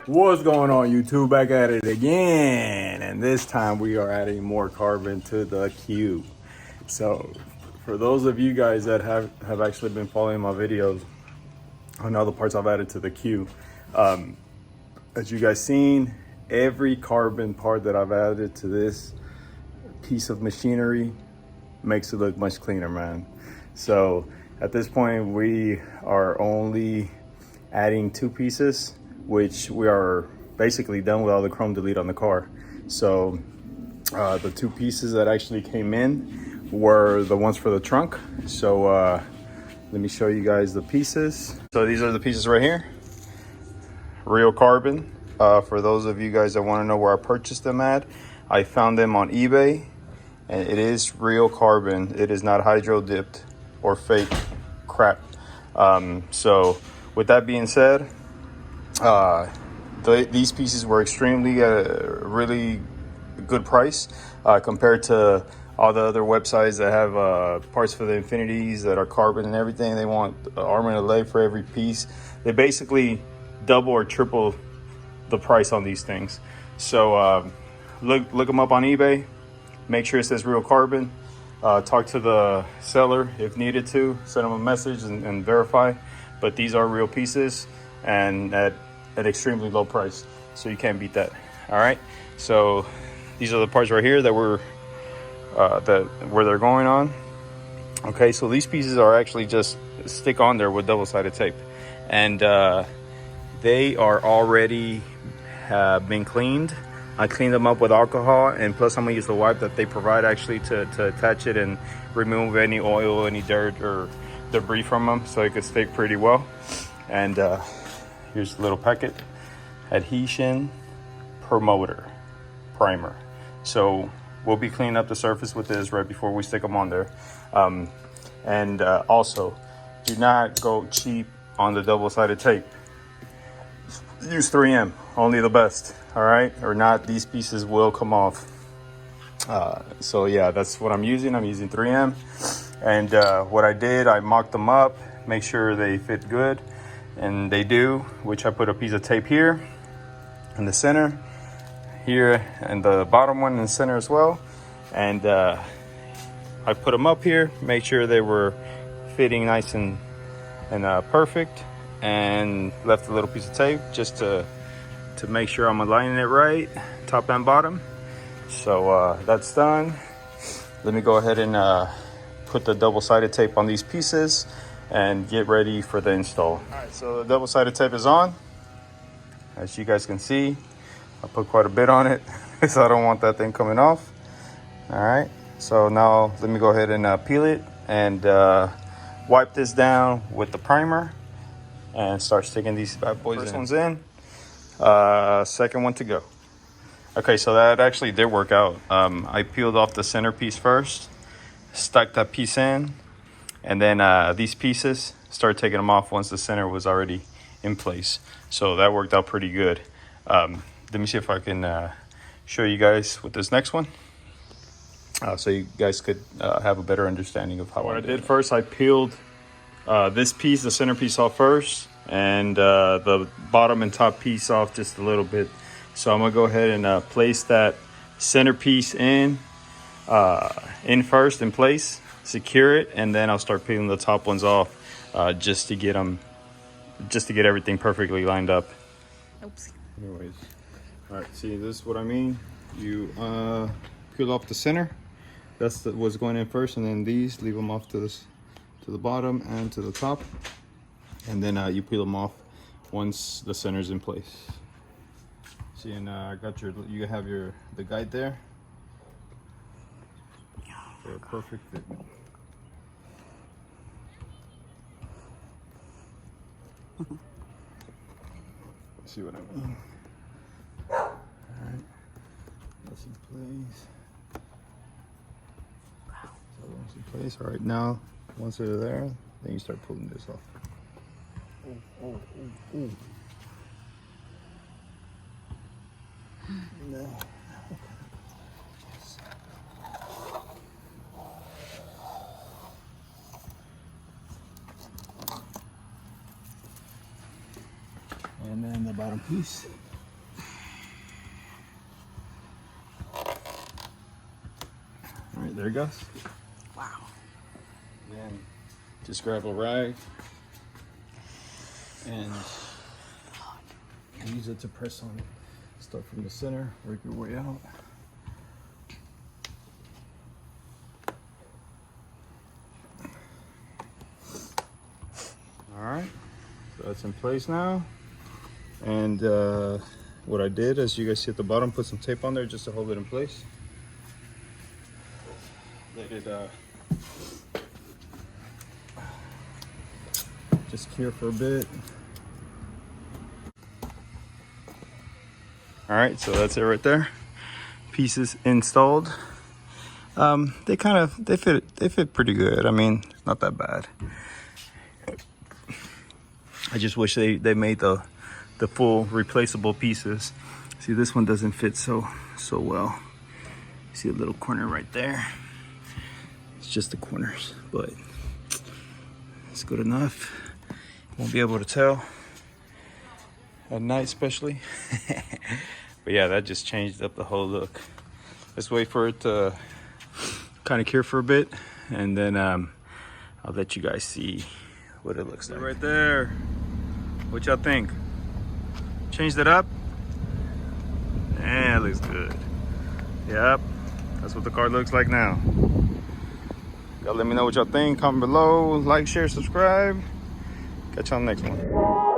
What's going on, YouTube? Back at it again, and this time we are adding more carbon to the Q. So for those of you guys that have actually been following my videos on other parts I've added to the Q, as you guys seen, every carbon part that I've added to this piece of machinery makes it look much cleaner, man. So at this point we are only adding two pieces, which we are basically done with all the chrome delete on the car. So the two pieces that actually came in were the ones for the trunk. So let me show you guys the pieces. So these are the pieces right here, real carbon. For those of you guys that want to know where I purchased them at, I found them on eBay, and it is real carbon. It is not hydro dipped or fake crap. So with that being said, these pieces were extremely really good price compared to all the other websites that have parts for the Infinitis that are carbon and everything. They want arm and a leg for every piece. They basically double or triple the price on these things. So look them up on eBay. Make sure it says real carbon. Talk to the seller if needed to. Send them a message and verify. But these are real pieces and at an extremely low price. So you can't beat that. All right. So these are the parts right here that were where they're going on. Okay. So these pieces are actually just stick on there with double-sided tape, and they are already been cleaned. I cleaned them up with alcohol, and plus I'm gonna use the wipe that they provide actually to attach it and remove any oil, any dirt or debris from them, so it could stick pretty well. And here's a little packet: adhesion promoter primer. So we'll be cleaning up the surface with this right before we stick them on there. And also, do not go cheap on the double-sided tape. Use 3M, only the best. All right, or not, these pieces will come off. So yeah, that's what I'm using. I'm using 3M. And what I did, I mocked them up, make sure they fit good, and they do, which I put a piece of tape here in the center, here, and the bottom one in the center as well. And I put them up here, make sure they were fitting nice and perfect, and left a little piece of tape just to make sure I'm aligning it right, top and bottom. So that's done. Let me go ahead and put the double-sided tape on these pieces and get ready for the install. All right, so the double-sided tape is on. As you guys can see, I put quite a bit on it because I don't want that thing coming off. All right, so now let me go ahead and peel it and wipe this down with the primer and start sticking these bad boys in. First one's in, second one to go. Okay, so that actually did work out. I peeled off the centerpiece first, stuck that piece in, and then these pieces, started taking them off once the center was already in place. So that worked out pretty good. Let me see if I can show you guys with this next one, so you guys could have a better understanding of how I did. First, I peeled this piece, the centerpiece, off first, and the bottom and top piece off just a little bit. So I'm gonna go ahead and place that centerpiece in first in place, secure it, and then I'll start peeling the top ones off just to get everything perfectly lined up. Oops. Anyways, all right, see, this is what I mean. You peel off the center, that's what's going in first, and then these, leave them off to the bottom and to the top, and then you peel them off once the center's in place. See, and I got you have the guide there for a perfect fit. See what I mean? All right, that's in place. So that's in place. All right, now once they're there, then you start pulling this off. Oh. No. Yes. And then the bottom piece. right, there it goes. Wow. Then just grab a rag and use it to press on it. Start from the center, work your way out. All right, so that's in place now. And what I did, as you guys see at the bottom, put some tape on there just to hold it in place. Let it just cure for a bit. All right, so that's it right there. Pieces installed. They fit pretty good. I mean, it's not that bad. I just wish they made the full replaceable pieces. See, this one doesn't fit so well. See a little corner right there. It's just the corners, but it's good enough. Won't be able to tell at night, especially. But yeah, that just changed up the whole look. Let's wait for it to kind of cure for a bit, and then I'll let you guys see what it looks like. Right there. What y'all think? Changed it up? Yeah, it looks good. Yep, that's what the car looks like now. Y'all let me know what y'all think. Comment below, like, share, subscribe. Catch y'all on the next one.